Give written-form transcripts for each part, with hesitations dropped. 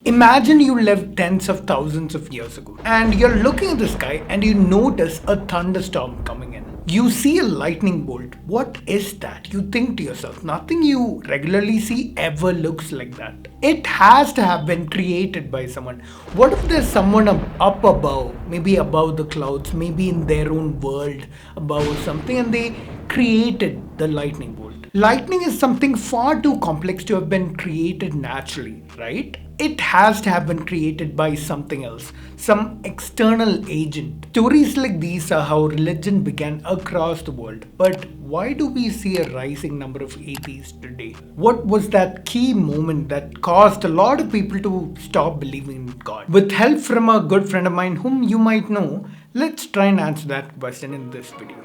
Imagine you lived tens of thousands of years ago and you're looking at the sky and you notice a thunderstorm coming in. You see a lightning bolt. What is that? You think to yourself, nothing you regularly see ever looks like that. It has to have been created by someone. What if there's someone up above, maybe above the clouds, maybe in their own world above or something, and they created the lightning bolt? Lightning is something far too complex to have been created naturally, right? It has to have been created by something else, some external agent. Stories like these are how religion began across the world. But why do we see a rising number of atheists today? What was that key moment that caused a lot of people to stop believing in God? With help from a good friend of mine whom you might know, let's try and answer that question in this video.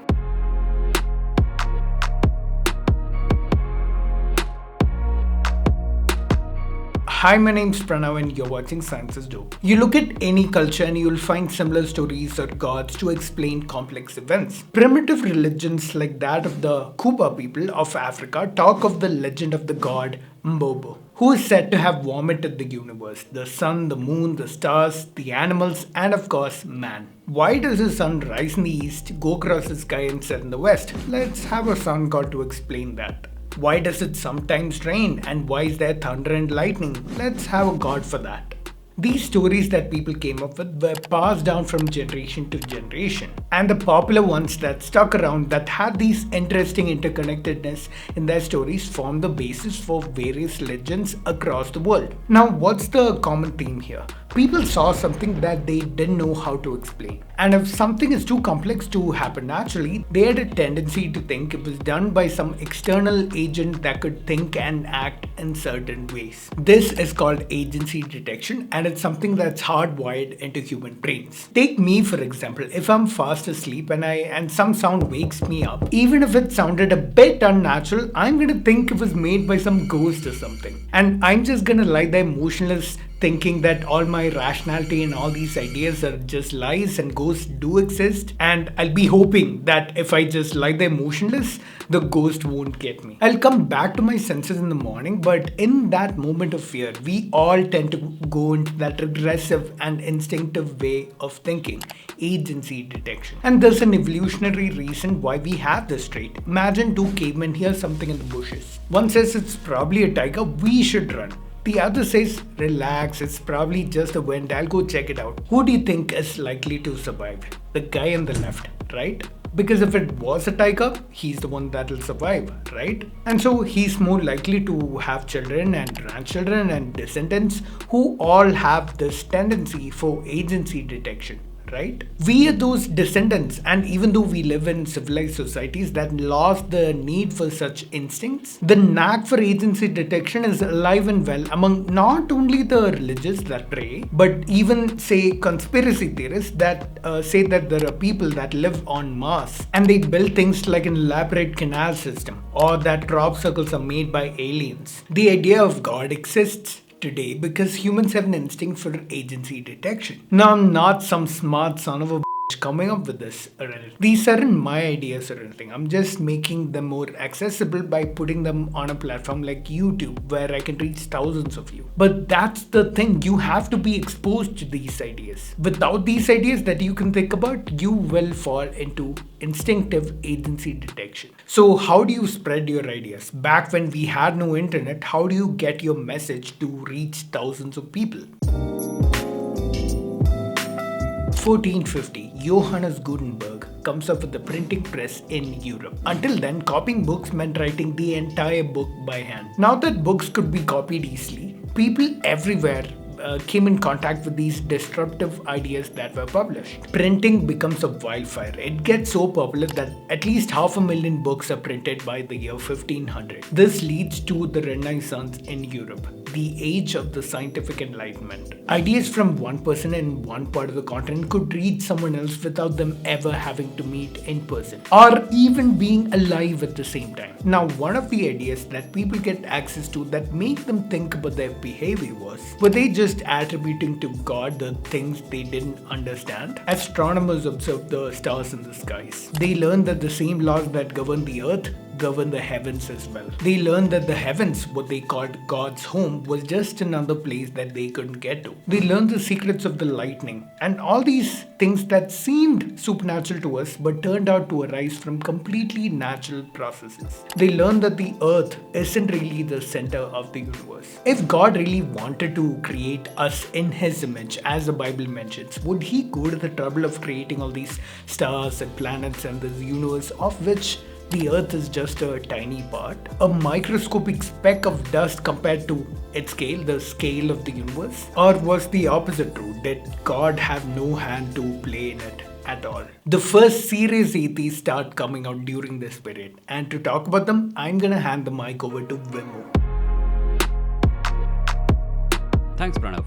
Hi, my name's Pranav and you're watching Science is Dope. You look at any culture and you'll find similar stories or gods to explain complex events. Primitive religions like that of the Kuba people of Africa talk of the legend of the god Mbobo, who is said to have vomited the universe, the sun, the moon, the stars, the animals, and of course, man. Why does the sun rise in the east, go across the sky and set in the west? Let's have a sun god to explain that. Why does it sometimes rain and why is there thunder and lightning? Let's have a god for that. These stories that people came up with were passed down from generation to generation, and the popular ones that stuck around that had these interesting interconnectedness in their stories formed the basis for various legends across the world. Now, what's the common theme here? People saw something that they didn't know how to explain. And if something is too complex to happen naturally, they had a tendency to think it was done by some external agent that could think and act in certain ways. This is called agency detection, and it's something that's hardwired into human brains. Take me for example. If I'm fast asleep and some sound wakes me up, even if it sounded a bit unnatural, I'm gonna think it was made by some ghost or something. And I'm just gonna lie there motionless, thinking that all my rationality and all these ideas are just lies and ghosts do exist, and I'll be hoping that if I just lie there motionless, the ghost won't get me. I'll come back to my senses in the morning, but in that moment of fear, we all tend to go into that regressive and instinctive way of thinking, agency detection. And there's an evolutionary reason why we have this trait. Imagine two cavemen hear something in the bushes. One says it's probably a tiger, we should run. The other says, relax, it's probably just the wind, I'll go check it out. Who do you think is likely to survive? The guy on the left, right? Because if it was a tiger, he's the one that'll survive, right? And so he's more likely to have children and grandchildren and descendants who all have this tendency for agency detection. Right? We are those descendants, and even though we live in civilized societies that lost the need for such instincts, the knack for agency detection is alive and well among not only the religious that pray, but even say conspiracy theorists that say that there are people that live on Mars and they build things like an elaborate canal system, or that crop circles are made by aliens. The idea of God exists today because humans have an instinct for agency detection. Now, I'm not some smart son of a bitch coming up with this or anything. These aren't my ideas or anything. I'm just making them more accessible by putting them on a platform like YouTube where I can reach thousands of you. But that's the thing, you have to be exposed to these ideas. Without these ideas that you can think about, you will fall into instinctive agency detection. So how do you spread your ideas? Back when we had no internet, how do you get your message to reach thousands of people? 1450, Johannes Gutenberg comes up with the printing press in Europe. Until then, copying books meant writing the entire book by hand. Now that books could be copied easily, people everywhere came in contact with these disruptive ideas that were published. Printing becomes a wildfire. It gets so popular that at least 500,000 books are printed by the year 1500. This leads to the Renaissance in Europe, the age of the scientific enlightenment. Ideas from one person in one part of the continent could reach someone else without them ever having to meet in person, or even being alive at the same time. Now, one of the ideas that people get access to that make them think about their behavior was, were they just attributing to God the things they didn't understand? Astronomers observed the stars in the skies. They learned that the same laws that govern the earth govern the heavens as well. They learned that the heavens, what they called God's home, was just another place that they couldn't get to. They learned the secrets of the lightning and all these things that seemed supernatural to us but turned out to arise from completely natural processes. They learned that the earth isn't really the center of the universe. If God really wanted to create us in His image, as the Bible mentions, would He go to the trouble of creating all these stars and planets and this universe of which the earth is just a tiny part, a microscopic speck of dust compared to its scale, the scale of the universe? Or was the opposite true? Did God have no hand to play in it at all? The first serious atheists start coming out during this period, and to talk about them, I'm gonna hand the mic over to Vimoh. Thanks, Pranav.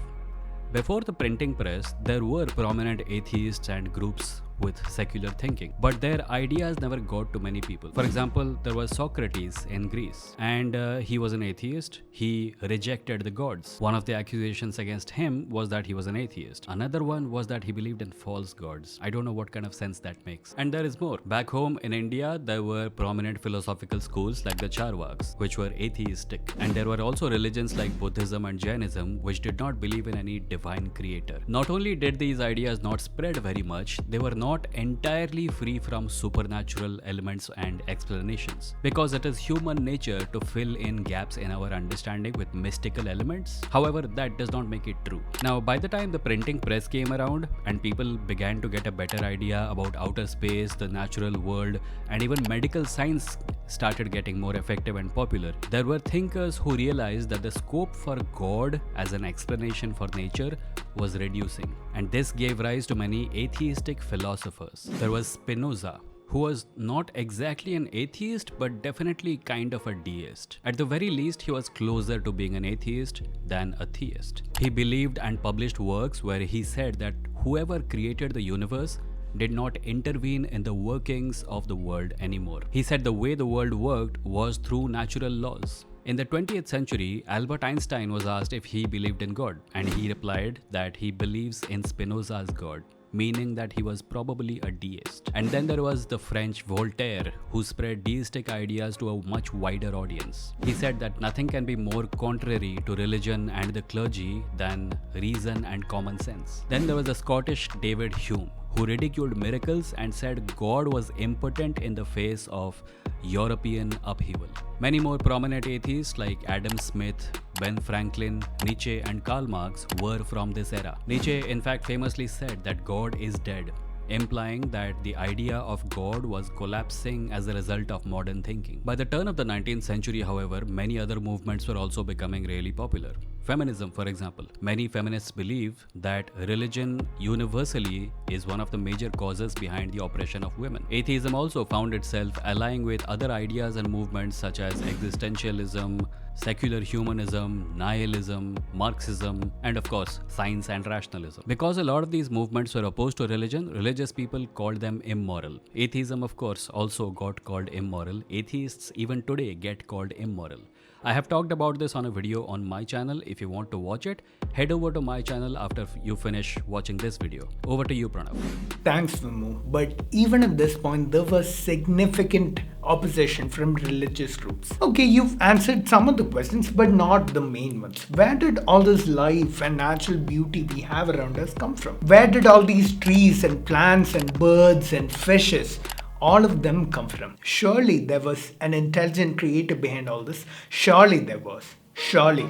Before the printing press, there were prominent atheists and groups with secular thinking, but their ideas never got to many people. For example, there was Socrates in Greece, and he was an atheist. He rejected the gods. One of the accusations against him was that he was an atheist. Another one was that he believed in false gods. I don't know what kind of sense that makes. And there is more. Back home in India, there were prominent philosophical schools like the Charvakas, which were atheistic. And there were also religions like Buddhism and Jainism, which did not believe in any divine creator. Not only did these ideas not spread very much, they were not entirely free from supernatural elements and explanations, because it is human nature to fill in gaps in our understanding with mystical elements. However, that does not make it true. Now, by the time the printing press came around and people began to get a better idea about outer space, the natural world, and even medical science started getting more effective and popular, there were thinkers who realized that the scope for God as an explanation for nature was reducing, and this gave rise to many atheistic philosophers. There was Spinoza, who was not exactly an atheist but definitely kind of a deist. At the very least, he was closer to being an atheist than a theist. He believed and published works where he said that whoever created the universe did not intervene in the workings of the world anymore. He said the way the world worked was through natural laws. In the 20th century, Albert Einstein was asked if he believed in God, and he replied that he believes in Spinoza's God, meaning that he was probably a deist. And then there was the French Voltaire, who spread deistic ideas to a much wider audience. He said that nothing can be more contrary to religion and the clergy than reason and common sense. Then there was the Scottish David Hume, who ridiculed miracles and said God was impotent in the face of European upheaval. Many more prominent atheists like Adam Smith, Ben Franklin, Nietzsche, and Karl Marx were from this era. Nietzsche, in fact, famously said that God is dead, implying that the idea of God was collapsing as a result of modern thinking. By the turn of the 19th century, however, many other movements were also becoming really popular. Feminism, for example. Many feminists believe that religion universally is one of the major causes behind the oppression of women. Atheism also found itself allying with other ideas and movements such as existentialism, secular humanism, nihilism, Marxism, and of course, science and rationalism. Because a lot of these movements were opposed to religion, religious people called them immoral. Atheism, of course, also got called immoral. Atheists even today get called immoral. I have talked about this on a video on my channel. If you want to watch it, head over to my channel after you finish watching this video. Over to you, Pranav. Thanks, Vimoh. But even at this point, there was significant opposition from religious groups. Okay, you've answered some of the questions, but not the main ones. Where did all this life and natural beauty we have around us come from? Where did all these trees and plants and birds and fishes, all of them, come from? Surely there was an intelligent creator behind all this. Surely there was. Surely.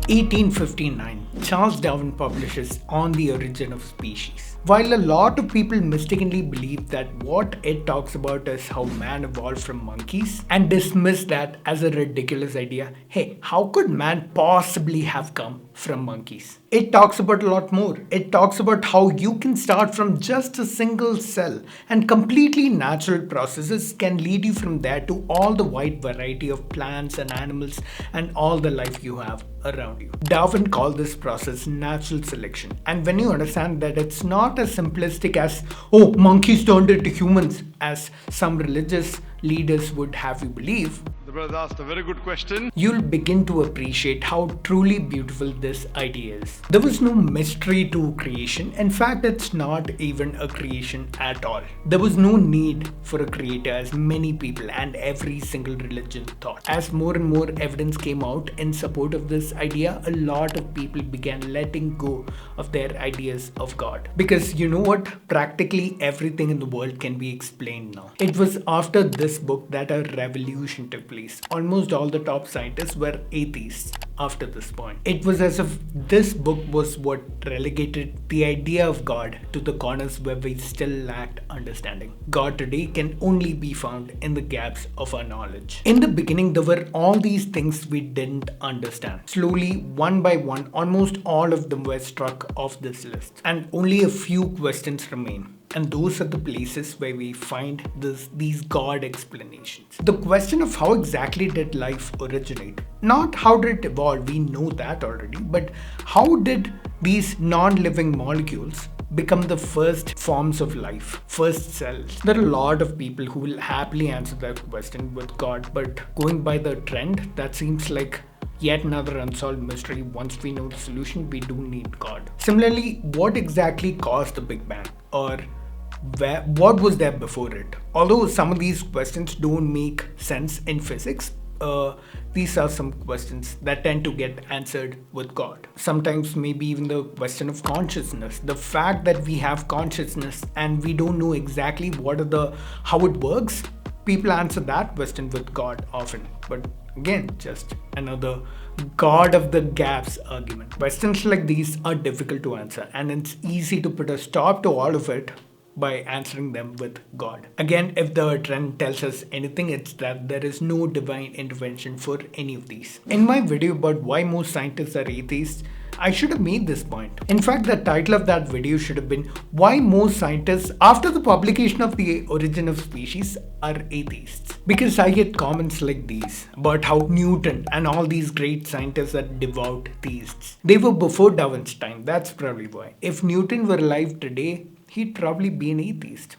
1859, Charles Darwin publishes On the Origin of Species. While a lot of people mistakenly believe that what it talks about is how man evolved from monkeys and dismiss that as a ridiculous idea, hey, how could man possibly have come from monkeys? It talks about a lot more. It talks about how you can start from just a single cell and completely natural processes can lead you from there to all the wide variety of plants and animals and all the life you have around you. Darwin called this process natural selection. And when you understand that it's not as simplistic as, oh, monkeys turned into humans, as some religious leaders would have you believe, The brother asked a very good question. you'll begin to appreciate how truly beautiful this idea is. There was no mystery to creation. In fact, it's not even a creation at all. There was no need for a creator, as many people and every single religion thought. As more and more evidence came out in support of this idea, a lot of people began letting go of their ideas of God. Because you know what? Practically everything in the world can be explained now. It was after this book that a revolution took place. Almost all the top scientists were atheists after this point. It was as if this book was what relegated the idea of God to the corners where we still lacked understanding. God today can only be found in the gaps of our knowledge. In the beginning, there were all these things we didn't understand. Slowly, one by one, almost all of them were struck off this list, and only a few questions remain. And those are the places where we find these God explanations. The question of how exactly did life originate? Not how did it evolve, we know that already, but how did these non-living molecules become the first forms of life, first cells? There are a lot of people who will happily answer that question with God, but going by the trend, that seems like yet another unsolved mystery. Once we know the solution, we do need God. Similarly, what exactly caused the Big Bang? Or what was there before it? Although some of these questions don't make sense in physics, these are some questions that tend to get answered with God. Sometimes maybe even the question of consciousness. The fact that we have consciousness and we don't know exactly how it works, people answer that question with God often. But again, just another God of the gaps argument. Questions like these are difficult to answer, and it's easy to put a stop to all of it by answering them with God. Again, if the trend tells us anything, it's that there is no divine intervention for any of these. In my video about why most scientists are atheists, I should have made this point. In fact, the title of that video should have been Why Most Scientists After the Publication of the Origin of Species Are Atheists. Because I get comments like these about how Newton and all these great scientists are devout theists. They were before Da Vinci's time, that's probably why. If Newton were alive today, he'd probably be an atheist.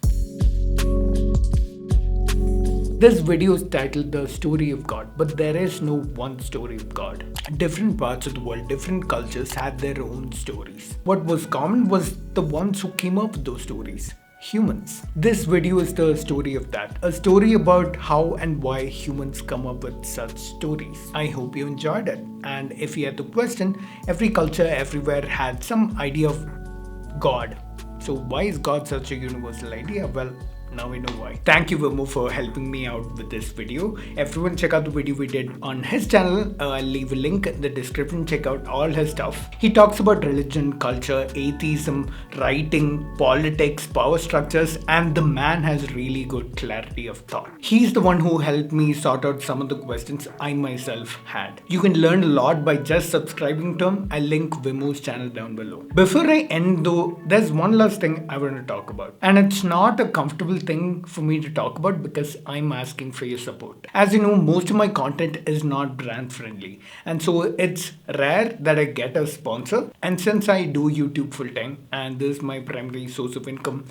This video is titled The Story of God, but there is no one story of God. Different parts of the world, different cultures had their own stories. What was common was the ones who came up with those stories. Humans. This video is the story of that. A story about how and why humans come up with such stories. I hope you enjoyed it. And if you had the question, every culture everywhere had some idea of God. So why is God such a universal idea? Well, now we know why. Thank you, Vimoh, for helping me out with this video. Everyone check out the video we did on his channel. I'll leave a link in the description. Check out all his stuff. He talks about religion, culture, atheism, writing, politics, power structures, and the man has really good clarity of thought. He's the one who helped me sort out some of the questions I myself had. You can learn a lot by just subscribing to him. I'll link Vimoh's channel down below. Before I end though, there's one last thing I want to talk about. And it's not a comfortable thing for me to talk about because I'm asking for your support. As you know, most of my content is not brand friendly, and so it's rare that I get a sponsor. And since I do YouTube full time and this is my primary source of income,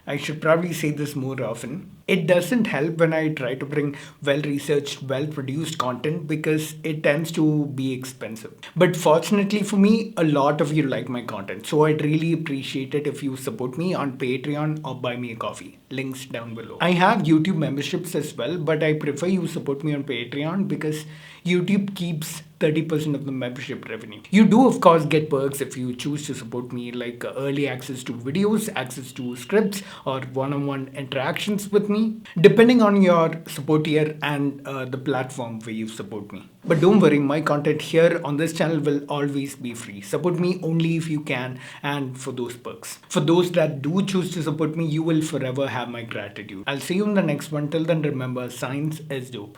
I should probably say this more often. It doesn't help when I try to bring well-researched, well-produced content because it tends to be expensive. But fortunately for me, a lot of you like my content. So I'd really appreciate it if you support me on Patreon or buy me a coffee. Links down below. I have YouTube memberships as well, but I prefer you support me on Patreon because YouTube keeps 30% of the membership revenue. You do of course get perks if you choose to support me, like early access to videos, access to scripts, or one-on-one interactions with me, depending on your support tier and the platform where you support me. But don't worry, my content here on this channel will always be free. Support me only if you can and for those perks. For those that do choose to support me, you will forever have my gratitude. I'll see you in the next one. Till then, remember, science is dope.